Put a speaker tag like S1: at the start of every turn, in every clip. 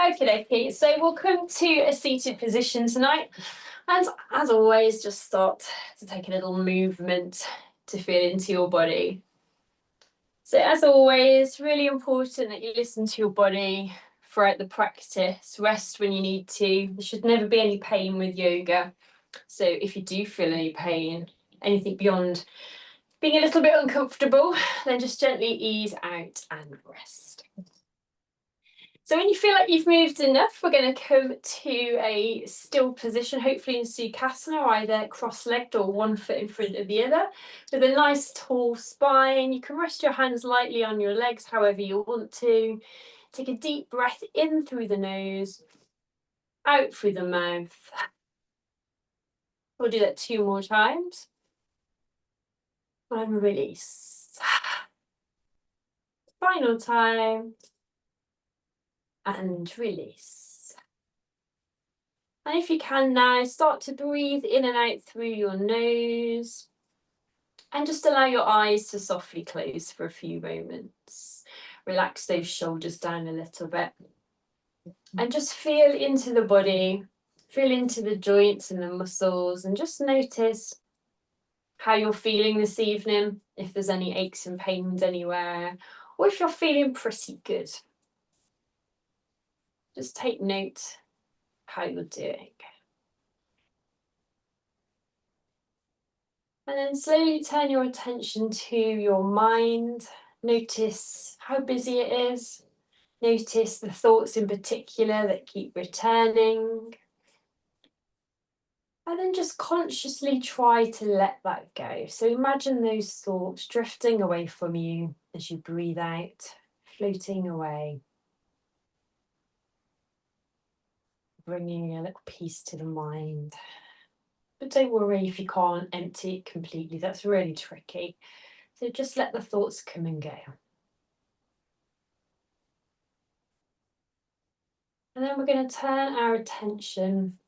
S1: Okay, so we'll come to a seated position tonight. And as always, just start to take a little movement to feel into your body. So as always, really important that you listen to your body throughout the practice. Rest when you need to. There should never be any pain with yoga. So if you do feel any pain, anything beyond being a little bit uncomfortable, then just gently ease out and rest. So when you feel like you've moved enough, we're going to come to a still position, hopefully in Sukhasana, either cross-legged or one foot in front of the other, with a nice tall spine. You can rest your hands lightly on your legs, however you want to. Take a deep breath in through the nose, out through the mouth. We'll do that 2 more times. And release. Final time. And release. And if you can now, start to breathe in and out through your nose. And just allow your eyes to softly close for a few moments. Relax those shoulders down a little bit. And just feel into the body, feel into the joints and the muscles, and just notice how you're feeling this evening, if there's any aches and pains anywhere, or if you're feeling pretty good. Just take note how you're doing. And then slowly turn your attention to your mind. Notice how busy it is. Notice the thoughts in particular that keep returning. And then just consciously try to let that go. So imagine those thoughts drifting away from you as you breathe out, floating away. Bringing a little peace to the mind. But don't worry if you can't empty it completely, that's really tricky. So just let the thoughts come and go. And then we're going to turn our attention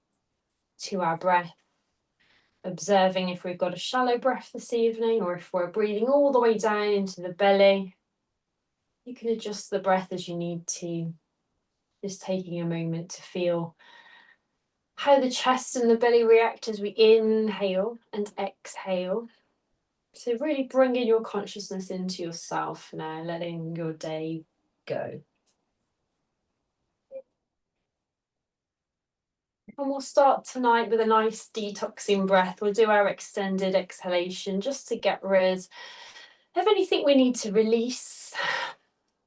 S1: to our breath, observing if we've got a shallow breath this evening or if we're breathing all the way down into the belly. You can adjust the breath as you need to, just taking a moment to feel how the chest and the belly react as we inhale and exhale. So really bringing your consciousness into yourself now, letting your day go. And we'll start tonight with a nice detoxing breath. We'll do our extended exhalation just to get rid of anything we need to release.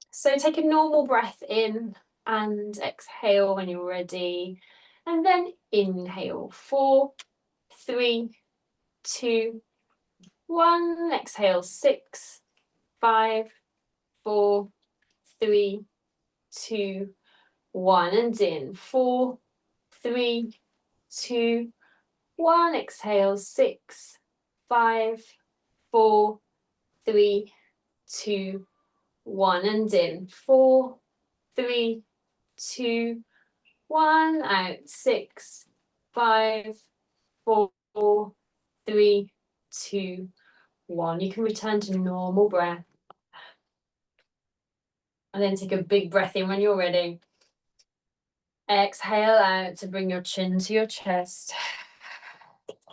S1: So take a normal breath in and exhale when you're ready. And then inhale, 4, 3, 2, 1. Exhale, 6, 5, 4, 3, 2, 1. And in, 4, 3, 2, 1. Exhale, 6, 5, 4, 3, 2, 1. And in, 4, 3, 2, 1. Out, 6, 5, 4, 3, 2, 1. You can return to normal breath. And then take a big breath in when you're ready. Exhale out to bring your chin to your chest.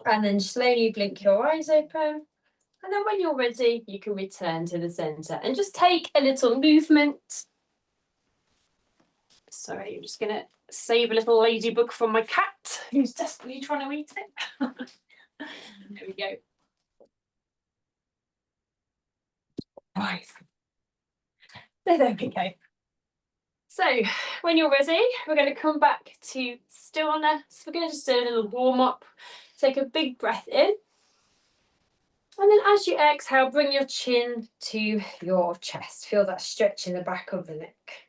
S1: And then slowly blink your eyes open. And then when you're ready, you can return to the center and just take a little movement. Sorry, I'm just going to save a little ladybug from my cat who's desperately trying to eat it. There we go. Right. There we go. So when you're ready, we're going to come back to stillness. We're going to just do a little warm up. Take a big breath in. And then as you exhale, bring your chin to your chest. Feel that stretch in the back of the neck.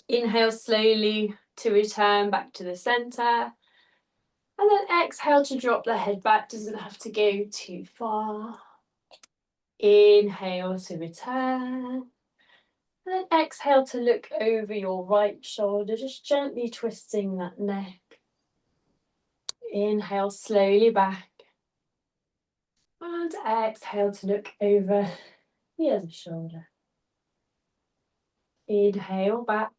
S1: Inhale slowly to return back to the center. And then exhale to drop the head back. Doesn't have to go too far. Inhale to return. And then exhale to look over your right shoulder, just gently twisting that neck. Inhale slowly back. And exhale to look over the other shoulder. Inhale back.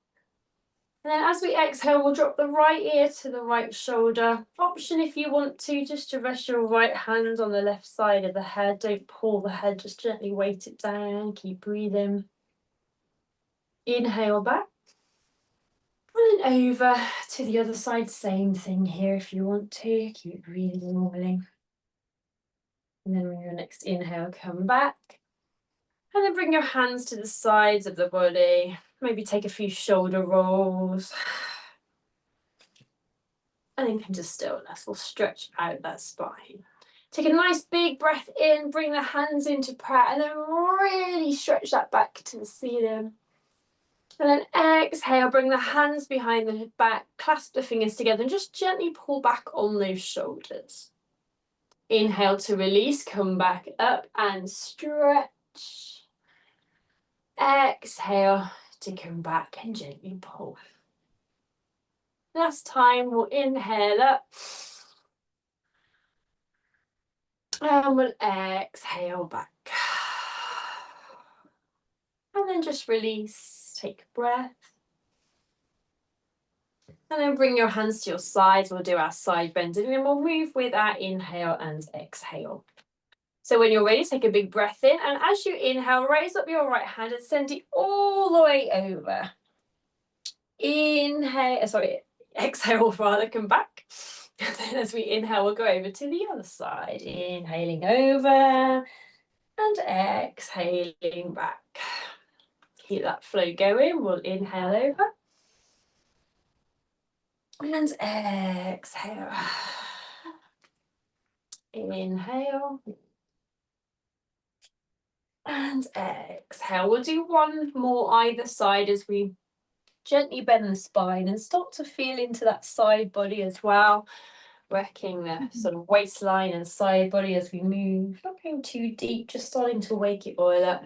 S1: And then as we exhale, we'll drop the right ear to the right shoulder. Option if you want to, just to rest your right hand on the left side of the head. Don't pull the head, just gently weight it down. Keep breathing. Inhale back. And then over to the other side. Same thing here if you want to. Keep breathing normally. And then on your next inhale, come back. And then bring your hands to the sides of the body. Maybe take a few shoulder rolls. And then come to stillness. We'll stretch out that spine. Take a nice big breath in, bring the hands into prayer, and then really stretch that back to the ceiling. And then exhale, bring the hands behind the back, clasp the fingers together, and just gently pull back on those shoulders. Inhale to release, come back up and stretch. Exhale to come back and gently pull. Last time, we'll inhale up. And we'll exhale back. And then just release, take a breath. And then bring your hands to your sides. We'll do our side bending and then we'll move with our inhale and exhale. So when you're ready, take a big breath in. And as you inhale, raise up your right hand and send it all the way over. Exhale rather, come back. And then as we inhale, we'll go over to the other side. Inhaling over and exhaling back. Keep that flow going. We'll inhale over and exhale. Inhale and exhale. We'll do one more either side as we gently bend the spine and start to feel into that side body as well. Working the sort of waistline and side body as we move. Not going too deep, just starting to wake it all up.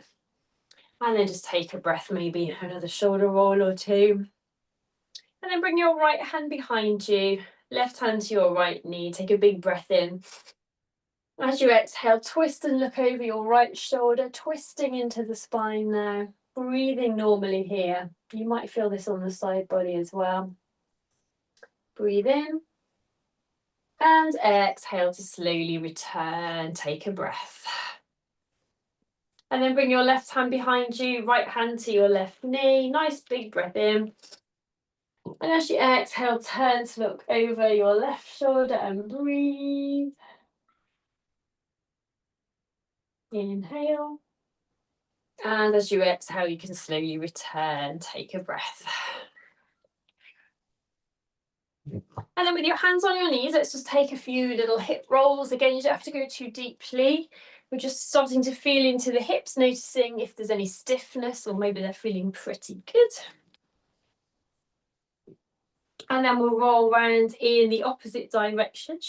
S1: And then just take a breath, maybe another shoulder roll or two. And then bring your right hand behind you, left hand to your right knee. Take a big breath in. As you exhale, twist and look over your right shoulder, twisting into the spine now. Breathing normally here. You might feel this on the side body as well. Breathe in. And exhale to slowly return. Take a breath. And then bring your left hand behind you, right hand to your left knee. Nice big breath in. And as you exhale, turn to look over your left shoulder and breathe. Inhale. And as you exhale, you can slowly return. Take a breath. And then with your hands on your knees, let's just take a few little hip rolls. Again, you don't have to go too deeply. We're just starting to feel into the hips, noticing if there's any stiffness or maybe they're feeling pretty good. And then we'll roll around in the opposite direction.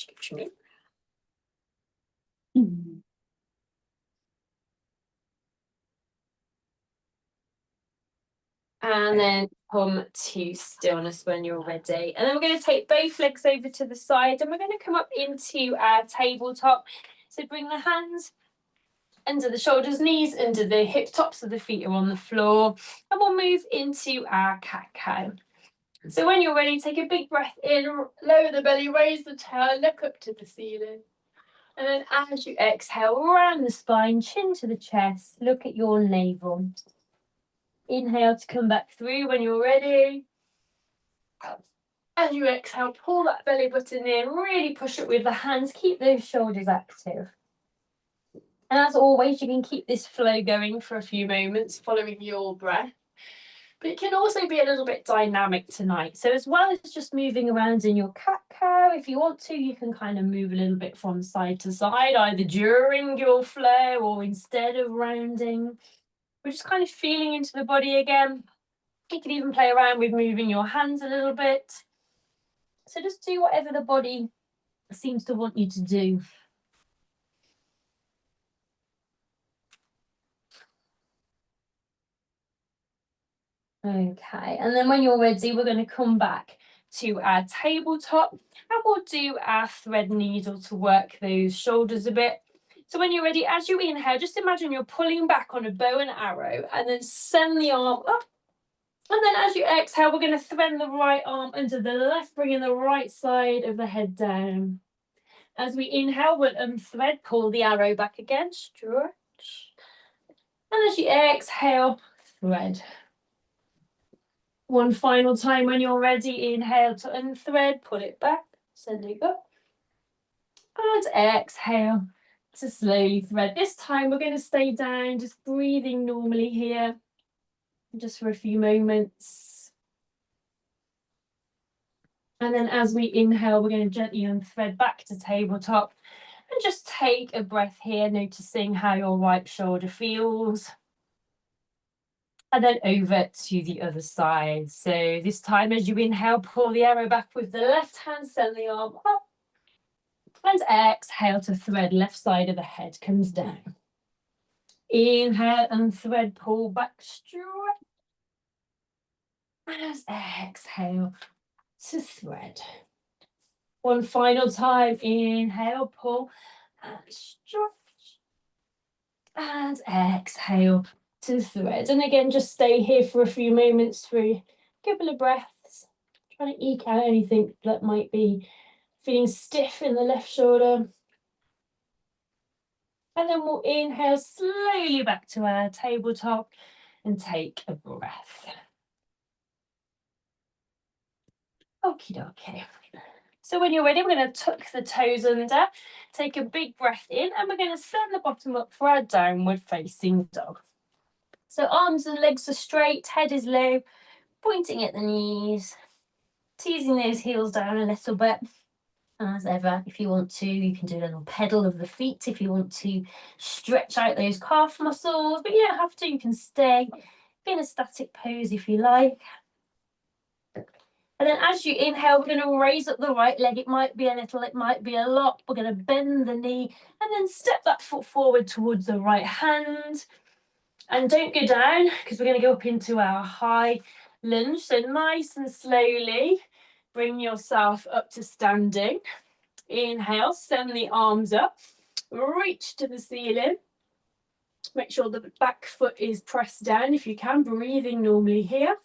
S1: And then come to stillness when you're ready. And then we're going to take both legs over to the side and we're going to come up into our tabletop. So bring the hands under the shoulders, knees under the hip tops of the feet are on the floor. And we'll move into our cat-cow. So when you're ready, take a big breath in, lower the belly, raise the tail, look up to the ceiling. And then as you exhale, round the spine, chin to the chest, look at your navel. Inhale to come back through when you're ready. As you exhale, pull that belly button in, really push it with the hands, keep those shoulders active. And as always, you can keep this flow going for a few moments following your breath. But it can also be a little bit dynamic tonight. So as well as just moving around in your cat-cow, if you want to, you can kind of move a little bit from side to side, either during your flow or instead of rounding. We're just kind of feeling into the body again. You can even play around with moving your hands a little bit. So just do whatever the body seems to want you to do. Okay, and then when you're ready, we're going to come back to our tabletop and we'll do our thread needle to work those shoulders a bit. So when you're ready, as you inhale, just imagine you're pulling back on a bow and arrow and then send the arm up. And then as As you exhale, we're going to thread the right arm under the left, bringing the right side of the head down. As we inhale, we'll unthread, pull the arrow back again, stretch. And as you exhale, thread. One final time when you're ready, inhale to unthread, pull it back, send it up. And exhale to slowly thread. This time we're going to stay down, just breathing normally here, just for a few moments. And then as we inhale, we're going to gently unthread back to tabletop and just take a breath here, noticing how your right shoulder feels. And then over to the other side. So this time as you inhale, pull the arrow back with the left hand, send the arm up. And exhale to thread, left side of the head comes down. Inhale and thread, pull back, stretch. As exhale to thread. One final time, inhale, pull and stretch. And exhale to thread. And again, just stay here for a few moments through a couple of breaths. Trying to eke out anything that might be feeling stiff in the left shoulder. And then we'll inhale slowly back to our tabletop and take a breath. Okie dokie. So when you're ready, we're going to tuck the toes under, take a big breath in, and we're going to send the bottom up for our downward facing dog. So arms and legs are straight, head is low, pointing at the knees, teasing those heels down a little bit. As ever, if you want to, you can do a little pedal of the feet if you want to stretch out those calf muscles, but you don't have to, you can stay in a static pose if you like. And then as you inhale, we're going to raise up the right leg. It might be a little, it might be a lot. We're going to bend the knee and then step that foot forward towards the right hand. And don't go down because we're going to go up into our high lunge. So nice and slowly bring yourself up to standing. Inhale, send the arms up, reach to the ceiling. Make sure the back foot is pressed down if you can, breathing normally here.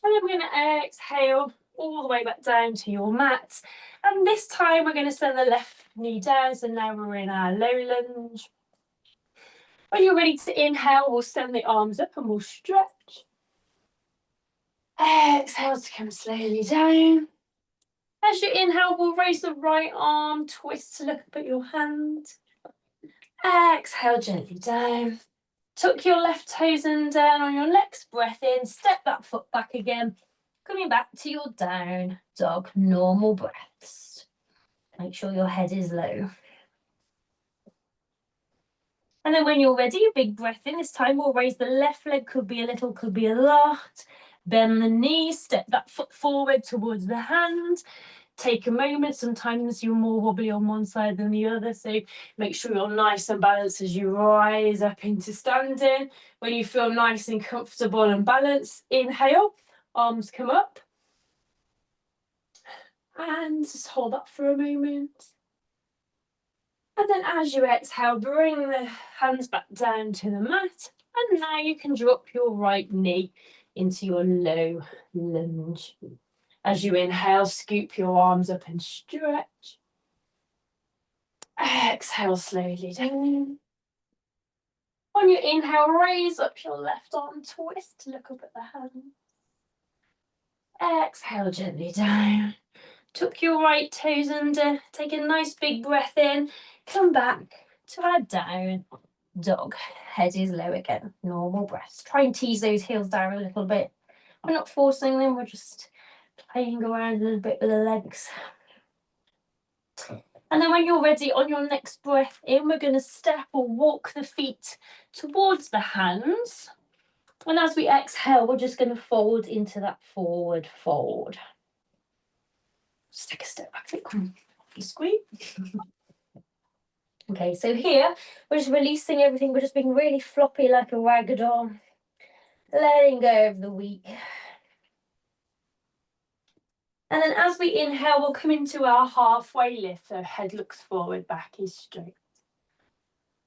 S1: And then we're going to exhale all the way back down to your mat. And this time we're going to send the left knee down. So now we're in our low lunge. When you're ready to inhale, we'll send the arms up and we'll stretch. Exhale to come slowly down. As you inhale, we'll raise the right arm, twist to look up at your hand. Exhale gently down. Tuck your left toes in down on your next breath in. Step that foot back again. Coming back to your down dog, normal breaths. Make sure your head is low. And then when you're ready, a big breath in. This time we'll raise the left leg, could be a little, could be a lot. Bend the knee, step that foot forward towards the hand. Take a moment. Sometimes you're more wobbly on one side than the other, so make sure you're nice and balanced as you rise up into standing. When you feel nice and comfortable and balanced, inhale, arms come up. And just hold that for a moment. And then as you exhale, bring the hands back down to the mat. And now you can drop your right knee into your low lunge. As you inhale, scoop your arms up and stretch. Exhale slowly down. On your inhale, raise up your left arm, twist to look up at the hand. Exhale gently down. Tuck your right toes under, take a nice big breath in, come back to our down dog. Head is low again, normal breaths. Try and tease those heels down a little bit. We're not forcing them, we're just playing around a little bit with the legs. And then when you're ready, on your next breath in, we're going to step or walk the feet towards the hands. And as we exhale, we're just going to fold into that forward fold. Just take a step back, squeeze. Okay, so here, we're just releasing everything. We're just being really floppy like a ragdoll. Letting go of the weak. And then as we inhale, we'll come into our halfway lift. So head looks forward, back is straight.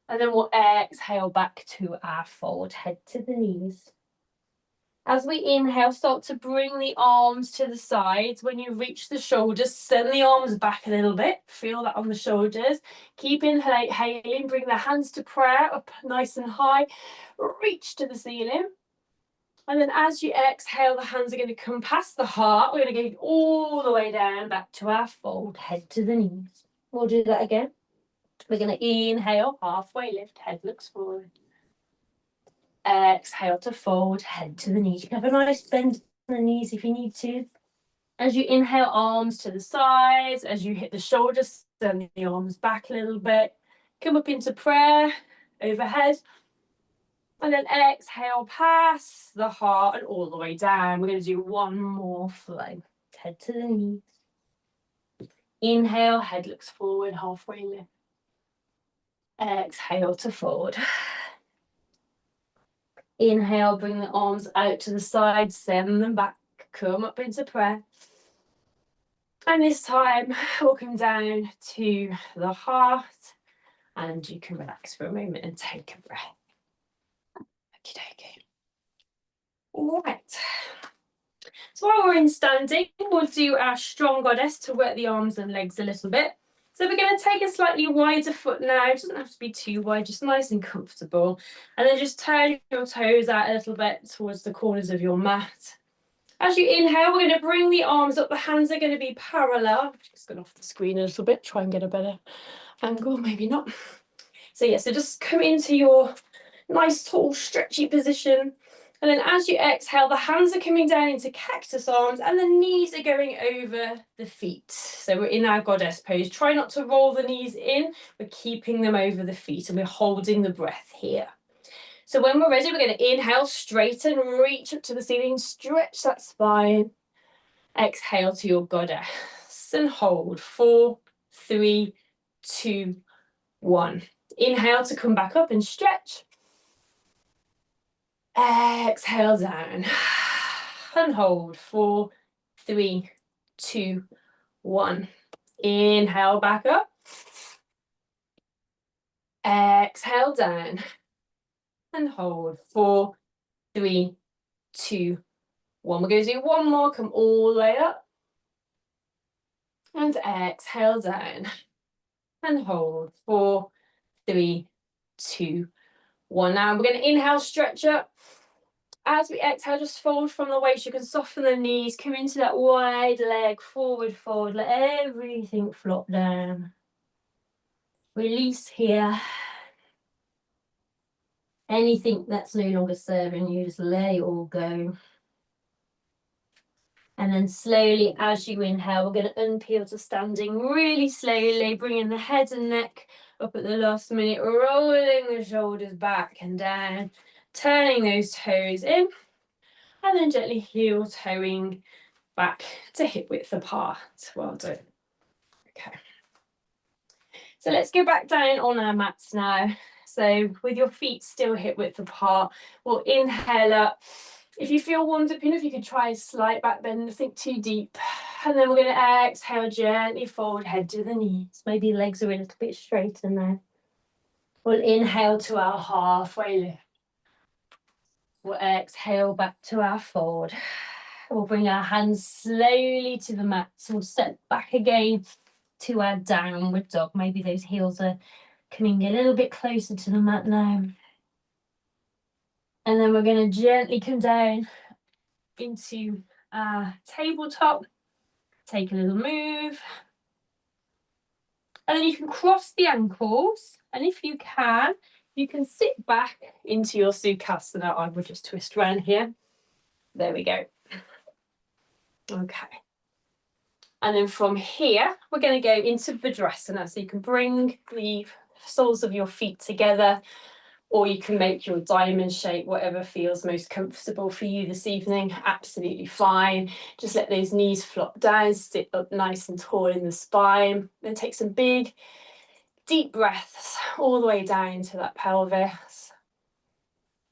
S1: And then we'll exhale back to our fold, head to the knees. As we inhale, start to bring the arms to the sides. When you reach the shoulders, send the arms back a little bit. Feel that on the shoulders. Keep inhaling, bring the hands to prayer, up nice and high. Reach to the ceiling. And then as you exhale, the hands are going to come past the heart. We're going to go all the way down, back to our fold, head to the knees. We'll do that again. We're going to inhale, halfway lift, head looks forward. Exhale to fold, head to the knees. You can have a nice bend on the knees if you need to. As you inhale, arms to the sides. As you hit the shoulders, send the arms back a little bit. Come up into prayer, overhead. And then exhale, past the heart and all the way down. We're going to do one more flow. Head to the knees. Inhale, head looks forward, halfway lift. Exhale to forward. Inhale, bring the arms out to the side, send them back, come up into prayer. And this time, we'll come down to the heart and you can relax for a moment and take a breath. Okie dokie. All right. So while we're in standing, we'll do our strong goddess to work the arms and legs a little bit. So we're going to take a slightly wider foot now. It doesn't have to be too wide, just nice and comfortable. And then just turn your toes out a little bit towards the corners of your mat. As you inhale, we're going to bring the arms up. The hands are going to be parallel. I've just gone off the screen a little bit, try and get a better angle, maybe not. So yeah, so just come into your nice, tall, stretchy position. And then as you exhale, the hands are coming down into cactus arms and the knees are going over the feet. So we're in our goddess pose. Try not to roll the knees in. We're keeping them over the feet and we're holding the breath here. So when we're ready, we're going to inhale, straighten, reach up to the ceiling, stretch that spine. Exhale to your goddess and hold. 4, 3, 2, 1. Inhale to come back up and stretch. Exhale down and hold. 4, 3, 2, 1. Inhale back up. Exhale down and hold. 4, 3, 2, 1. We're going to do one more. Come all the way up and exhale down and hold. 4, 3, 2, 1. Now we're going to inhale, stretch up. As we exhale, just fold from the waist. You can soften the knees, come into that wide leg, forward fold, let everything flop down. Release here. Anything that's no longer serving you, just let it all go. And then slowly, as you inhale, we're going to unpeel to standing really slowly, bringing the head and neck up at the last minute, rolling the shoulders back and down, turning those toes in. And then gently heel toeing back to hip width apart. Well done. Okay. So let's go back down on our mats now. So with your feet still hip width apart, we'll inhale up. If you feel warmed up enough, you can try a slight back bend, nothing too deep. And then we're going to exhale gently forward, head to the knees. Maybe legs are a little bit straighter now. We'll inhale to our halfway lift. We'll exhale back to our forward. We'll bring our hands slowly to the mat. So we'll step back again to our downward dog. Maybe those heels are coming a little bit closer to the mat now. And then we're going to gently come down into our tabletop. Take a little move. And then you can cross the ankles. And if you can sit back into your Sukhasana. I will just twist around here. There we go. Okay. And then from here, we're going to go into Vajrasana. So you can bring the soles of your feet together, or you can make your diamond shape, whatever feels most comfortable for you this evening. Absolutely fine. Just let those knees flop down, sit up nice and tall in the spine. Then take some big, deep breaths all the way down to that pelvis.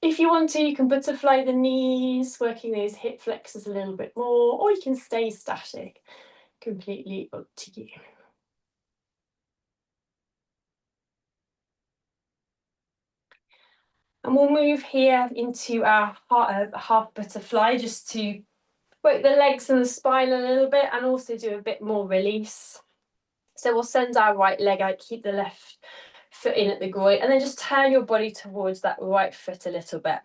S1: If you want to, you can butterfly the knees, working those hip flexors a little bit more, or you can stay static. Completely up to you. And we'll move here into our half butterfly just to work the legs and the spine a little bit and also do a bit more release. So we'll send our right leg out, keep the left foot in at the groin, and then just turn your body towards that right foot a little bit.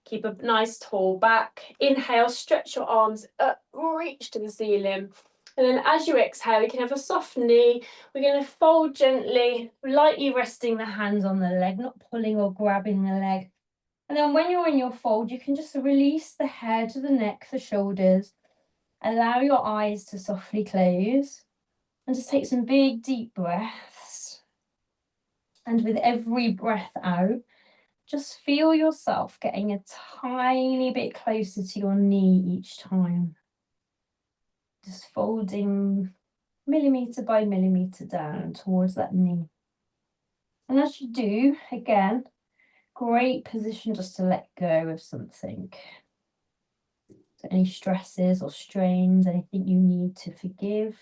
S1: Keep a nice tall back. Inhale, stretch your arms up, reach to the ceiling. And then as you exhale, you can have a soft knee. We're going to fold gently, lightly resting the hands on the leg, not pulling or grabbing the leg. And then when you're in your fold, you can just release the head, the neck, the shoulders. Allow your eyes to softly close. And just take some big, deep breaths. And with every breath out, just feel yourself getting a tiny bit closer to your knee each time. Just folding millimeter by millimeter down towards that knee. And as you do, again, great position just to let go of something. So any stresses or strains, anything you need to forgive,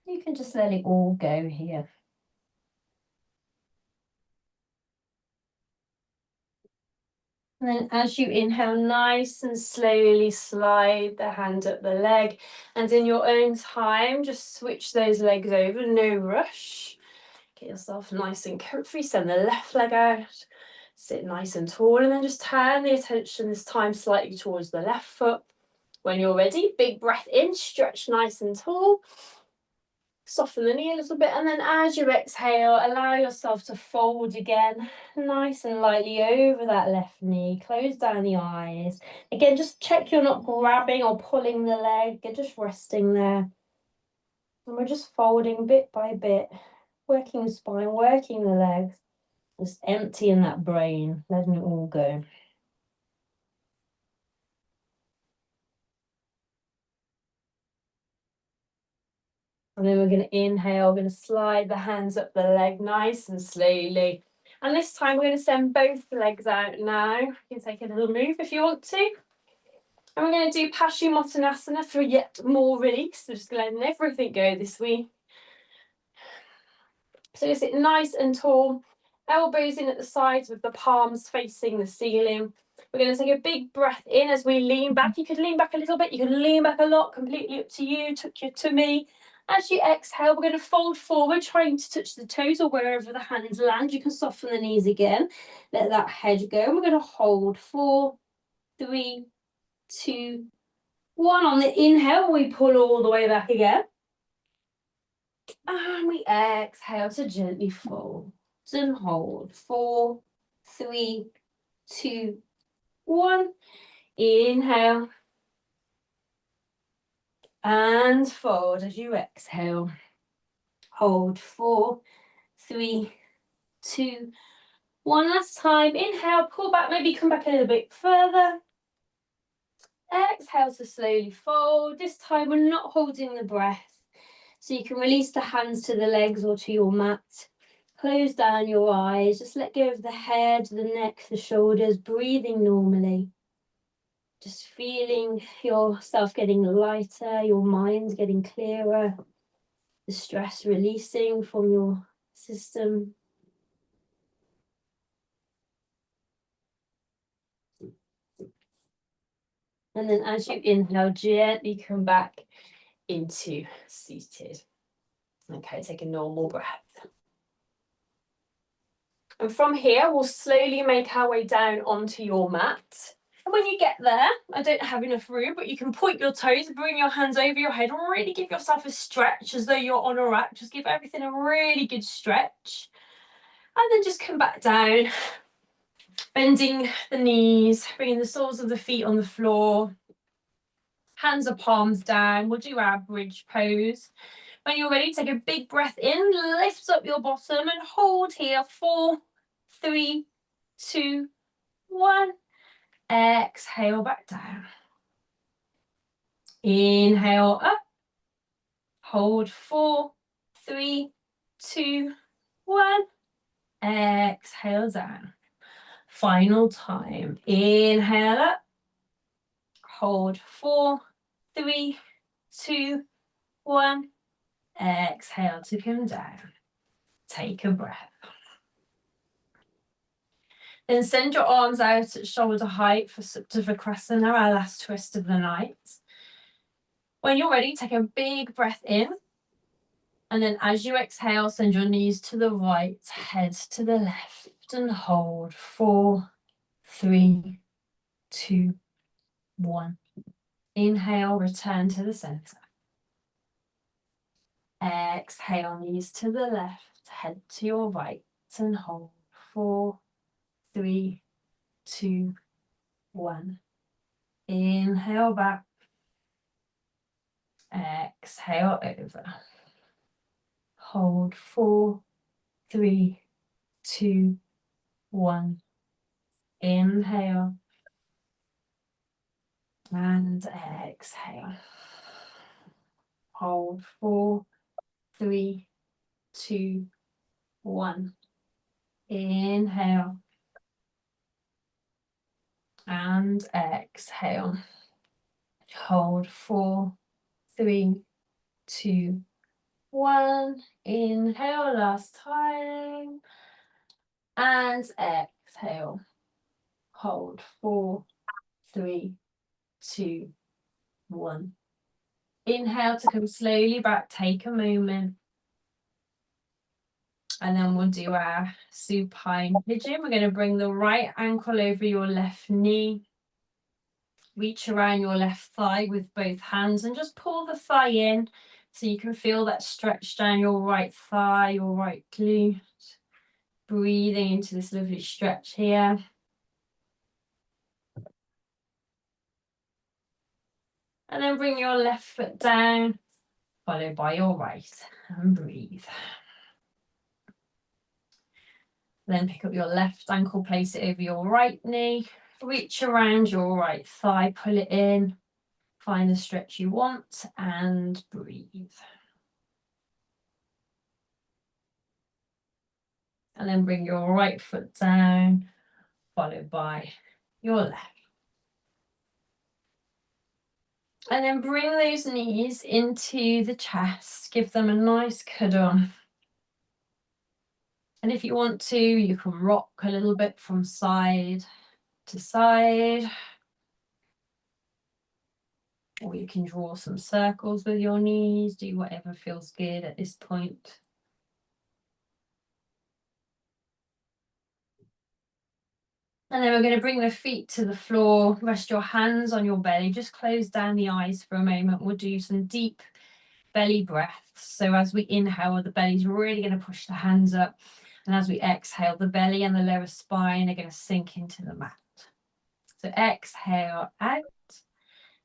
S1: you can just let it all go here. And then as you inhale, nice and slowly slide the hand up the leg. And in your own time, just switch those legs over, no rush. Get yourself nice and comfy, send the left leg out. Sit nice and tall, and then just turn the attention this time slightly towards the left foot. When you're ready, big breath in, stretch nice and tall. Soften the knee a little bit, and then as you exhale, allow yourself to fold again, nice and lightly over that left knee. Close down the eyes. Again, just check you're not grabbing or pulling the leg, you're just resting there. And we're just folding bit by bit, working the spine, working the legs, just emptying that brain, letting it all go. And then we're going to inhale, we're going to slide the hands up the leg nice and slowly. And this time we're going to send both legs out now. You can take a little move if you want to. And we're going to do Paschimottanasana for yet more release. We're just going to let everything go this week. So you sit nice and tall, elbows in at the sides with the palms facing the ceiling. We're going to take a big breath in as we lean back. You could lean back a little bit, you can lean back a lot, completely up to you, to me. As you exhale, we're going to fold forward, trying to touch the toes or wherever the hands land. You can soften the knees again. Let that head go. And we're going to hold 4, 3, 2, 1. On the inhale, we pull all the way back again. And we exhale to gently fold and hold. 4, 3, 2, 1. Inhale. And fold as you exhale. Hold 4, 3, 2, 1. Last time. Inhale, pull back, maybe come back a little bit further. Exhale to slowly fold. This time we're not holding the breath. So you can release the hands to the legs or to your mat. Close down your eyes. Just let go of the head, the neck, the shoulders, breathing normally. Just feeling yourself getting lighter, your mind getting clearer, the stress releasing from your system. And then as you inhale, gently come back into seated. Okay, take a normal breath. And from here, we'll slowly make our way down onto your mat. And when you get there, I don't have enough room, but you can point your toes, bring your hands over your head, really give yourself a stretch as though you're on a rack. Just give everything a really good stretch. And then just come back down, bending the knees, bringing the soles of the feet on the floor. Hands or palms down. We'll do our bridge pose. When you're ready, take a big breath in, lift up your bottom and hold here. 4, 3, 2, 1. Exhale back down. Inhale up. Hold 4, 3, 2, 1. Exhale down. Final time. Inhale up. Hold 4, 3, 2, 1. Exhale to come down. Take a breath. Then send your arms out at shoulder height for Supta Vikrasana, our last twist of the night. When you're ready, take a big breath in. And then as you exhale, send your knees to the right, head to the left, and hold. 4, 3, 2, 1. Inhale, return to the center. Exhale, knees to the left, head to your right, and hold. 4, 3, 2, 1. Inhale back. Exhale over. Hold. 4, 3, 2, 1. Inhale. And exhale. Hold. 4, 3, 2, 1. Inhale. And exhale. Hold. 4, 3, 2, 1. Inhale last time. And exhale. Hold. 4, 3, 2, 1. Inhale to come slowly back. Take a moment. And then we'll do our supine pigeon. We're going to bring the right ankle over your left knee. Reach around your left thigh with both hands and just pull the thigh in so you can feel that stretch down your right thigh, your right glute. Breathing into this lovely stretch here. And then bring your left foot down, followed by your right, and breathe. Then pick up your left ankle, place it over your right knee, reach around your right thigh, pull it in, find the stretch you want, and breathe. And then bring your right foot down, followed by your left. And then bring those knees into the chest, give them a nice cuddle. And if you want to, you can rock a little bit from side to side. Or you can draw some circles with your knees, do whatever feels good at this point. And then we're going to bring the feet to the floor, rest your hands on your belly, just close down the eyes for a moment. We'll do some deep belly breaths. So as we inhale, the belly's really going to push the hands up. And as we exhale, the belly and the lower spine are going to sink into the mat. So exhale out.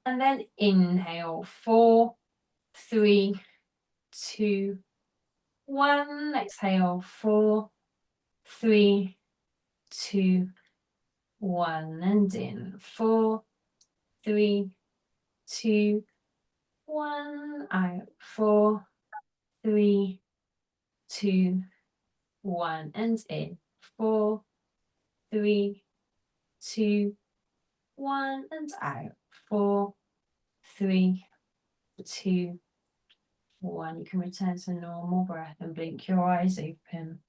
S1: And then inhale, 4, 3, 2, 1. Exhale, 4, 3, 2, 1. And in 4, 3, 2, 1. Out. 4, 3, 2, 1. And in 4, 3, 2, 1. And out. 4, 3, 2, 1. You can return to normal breath and blink your eyes open.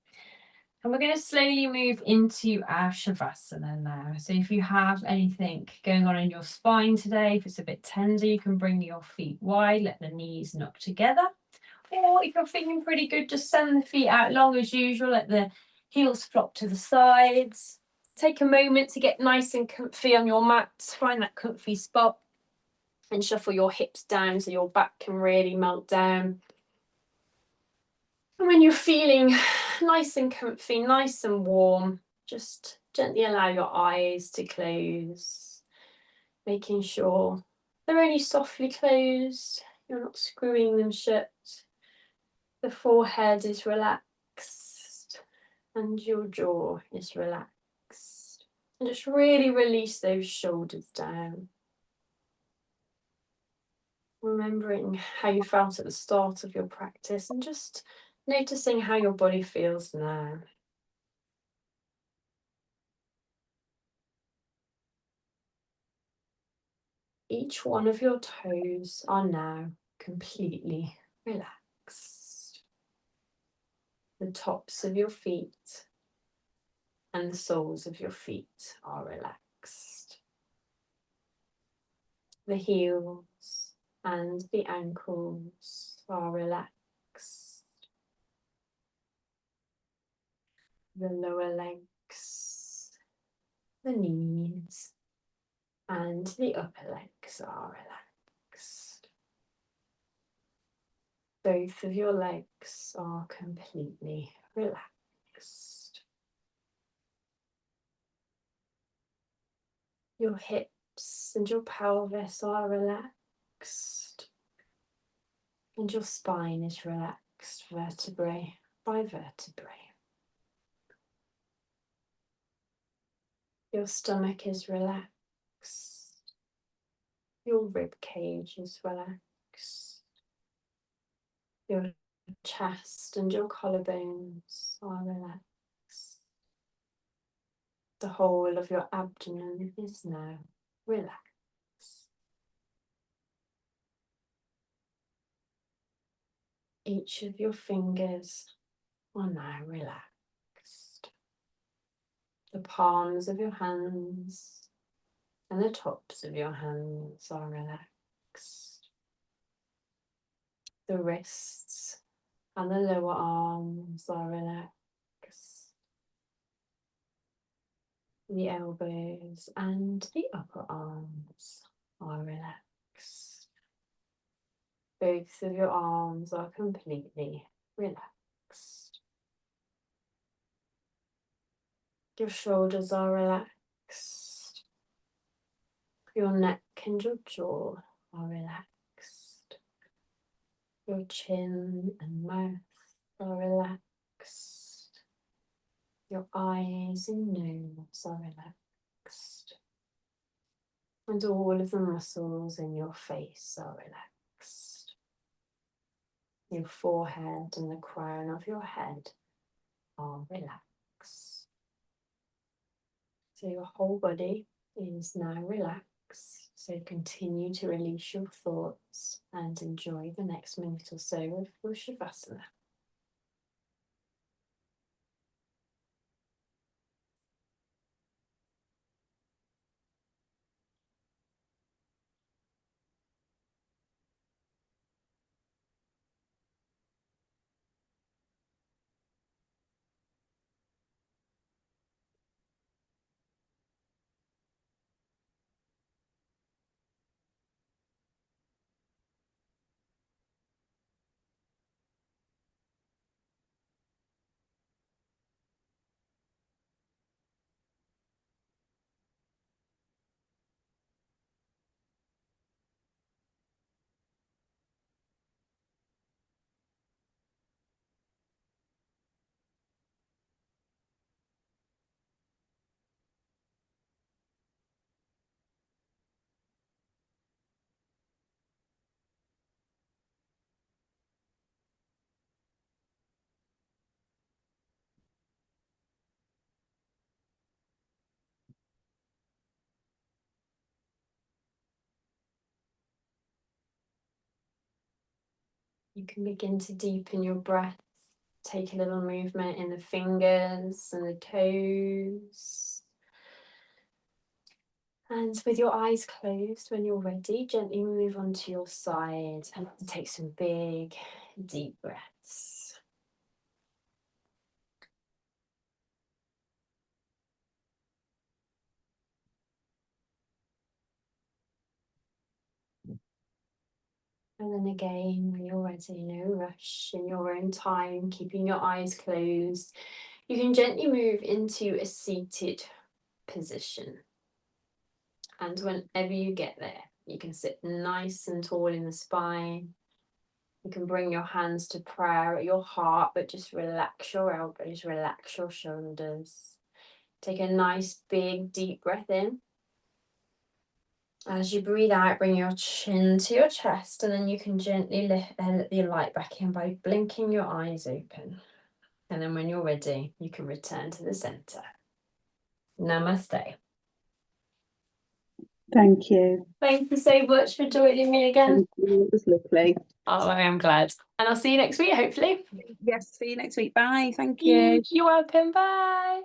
S1: And we're going to slowly move into our Shavasana now. So if you have anything going on in your spine today, if it's a bit tender, you can bring your feet wide, let the knees knock together. Or if you're feeling pretty good, just send the feet out long as usual, let the heels flop to the sides. Take a moment to get nice and comfy on your mat, find that comfy spot and shuffle your hips down so your back can really melt down. And when you're feeling nice and comfy, nice and warm, just gently allow your eyes to close, making sure they're only softly closed, you're not screwing them shut. The forehead is relaxed and your jaw is relaxed. And just really release those shoulders down. Remembering how you felt at the start of your practice and just noticing how your body feels now. Each one of your toes are now completely relaxed. The tops of your feet and the soles of your feet are relaxed. The heels and the ankles are relaxed. The lower legs, the knees, and the upper legs are relaxed. Both of your legs are completely relaxed. Your hips and your pelvis are relaxed. And your spine is relaxed, vertebrae by vertebrae. Your stomach is relaxed. Your rib cage is relaxed. Your chest and your collarbones are relaxed. The whole of your abdomen is now relaxed. Each of your fingers are now relaxed. The palms of your hands and the tops of your hands are relaxed. The wrists and the lower arms are relaxed. The elbows and the upper arms are relaxed. Both of your arms are completely relaxed. Your shoulders are relaxed. Your neck and your jaw are relaxed. Your chin and mouth are relaxed. Your eyes and nose are relaxed. And all of the muscles in your face are relaxed. Your forehead and the crown of your head are relaxed. So your whole body is now relaxed. So continue to release your thoughts and enjoy the next minute or so of your Shavasana. You can begin to deepen your breath. Take a little movement in the fingers and the toes. And with your eyes closed, when you're ready, gently move onto your side and take some big, deep breaths. And then again, when you're ready, no rush, in your own time, keeping your eyes closed, you can gently move into a seated position. And whenever you get there, you can sit nice and tall in the spine. You can bring your hands to prayer at your heart, but just relax your elbows, relax your shoulders. Take a nice big deep breath in. As you breathe out, bring your chin to your chest, and then you can gently let the light back in by blinking your eyes open. And then when you're ready, you can return to the center. Namaste.
S2: Thank you.
S1: Thank you so much for joining me again.
S2: Thank you. It was lovely.
S1: Oh, I am glad. And I'll see you next week, hopefully.
S2: Yes, see you next week. Bye. Thank you.
S1: You're welcome. Bye.